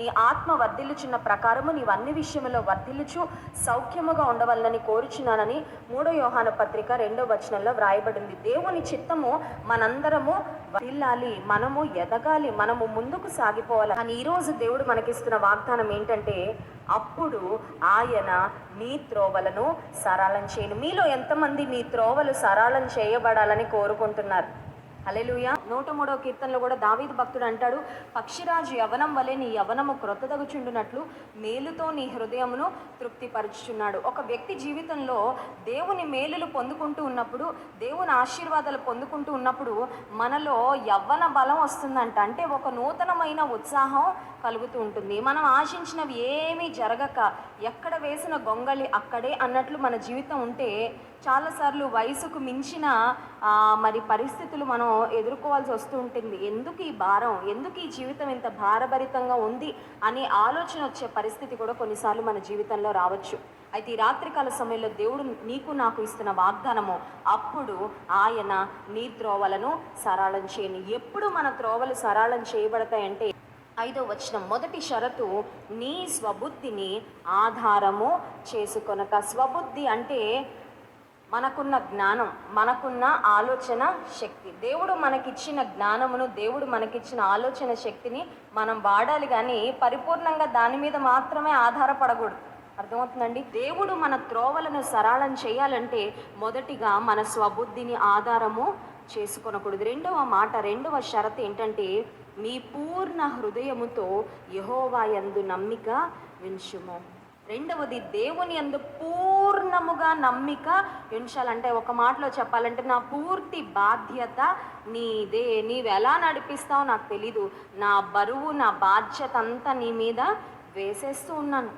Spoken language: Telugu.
నీ ఆత్మ వర్ధిల్లుచున్న ప్రకారము నీవు అన్ని విషయములో వర్ధిల్లుచు సౌఖ్యముగా ఉండవలనని కోరుచున్నానని 3 యోహాను పత్రిక 2వ వచనంలో వ్రాయబడింది. దేవుని చిత్తము మనందరము వర్ధిల్లాలి, మనము ఎదగాలి, మనము ముందుకు సాగిపోవాలి. కానీ ఈరోజు దేవుడు మనకిస్తున్న వాగ్దానం ఏంటంటే, అప్పుడు ఆయన నీ త్రోవలను సరళం చేయను. మీలో ఎంతమంది మీ త్రోవలు సరళం చేయబడాలని కోరుకుంటున్నారు? హల్లెలూయా. 103వ కీర్తనలో కూడా దావీదు భక్తుడు అంటాడు, పక్షిరాజు యవనం వలె నీ యవనము క్రొత్తదగుచుండునట్లు మేలుతో నీ హృదయమును తృప్తిపరుచుచున్నాడు. ఒక వ్యక్తి జీవితంలో దేవుని మేలులు పొందుకుంటూ ఉన్నప్పుడు, దేవుని ఆశీర్వాదాలు పొందుకుంటూ ఉన్నప్పుడు మనలో యవ్వన బలం వస్తుందంట. అంటే ఒక నూతనమైన ఉత్సాహం కలుగుతూ ఉంటుంది. మనం ఆశించినవి ఏమీ జరగక ఎక్కడ వేసిన గొంగళి అక్కడే అన్నట్లు మన జీవితం ఉంటే, చాలాసార్లు వయసుకు మించిన మరి పరిస్థితులు మనం ఎదుర్కోవాల్సి వస్తూ ఉంటుంది. ఎందుకు ఈ భారం, ఎందుకు ఈ జీవితం ఇంత భారభరితంగా ఉంది అనే ఆలోచన వచ్చే పరిస్థితి కూడా కొన్నిసార్లు మన జీవితంలో రావచ్చు. అయితే ఈ రాత్రికాల సమయంలో దేవుడు నీకు నాకు ఇస్తున్న వాగ్దానము, అప్పుడు ఆయన నీ త్రోవలను సరళం చేయని. ఎప్పుడు మన త్రోవలు సరళం చేయబడతాయంటే 5వ వచనం, మొదటి షరతు నీ స్వబుద్ధిని ఆధారము చేసుకొనక. స్వబుద్ధి అంటే మనకున్న జ్ఞానం, మనకున్న ఆలోచన శక్తి. దేవుడు మనకిచ్చిన జ్ఞానమును, దేవుడు మనకిచ్చిన ఆలోచన శక్తిని మనం వాడాలి, కానీ పరిపూర్ణంగా దాని మీద మాత్రమే ఆధారపడకూడదు. అర్థమవుతుందండి? దేవుడు మన త్రోవలను సరళం చేయాలంటే మొదటిగా మన స్వబుద్ధిని ఆధారము చేసుకొనకూడదు. రెండవ షరతు ఏంటంటే, మీ పూర్ణ హృదయముతో యెహోవా యందు నమ్మిక ఉంచుము. రెండవది, దేవుని యందు పూర్ణముగా నమ్మిక ఉంచాలంటే, ఒక మాటలో చెప్పాలంటే, నా పూర్తి బాధ్యత నీదే, నీవు ఎలా నడిపిస్తావో నాకు తెలీదు, నా బరువు, నా బాధ్యత అంతా నీ మీద వేసేస్తూ ఉన్నాను.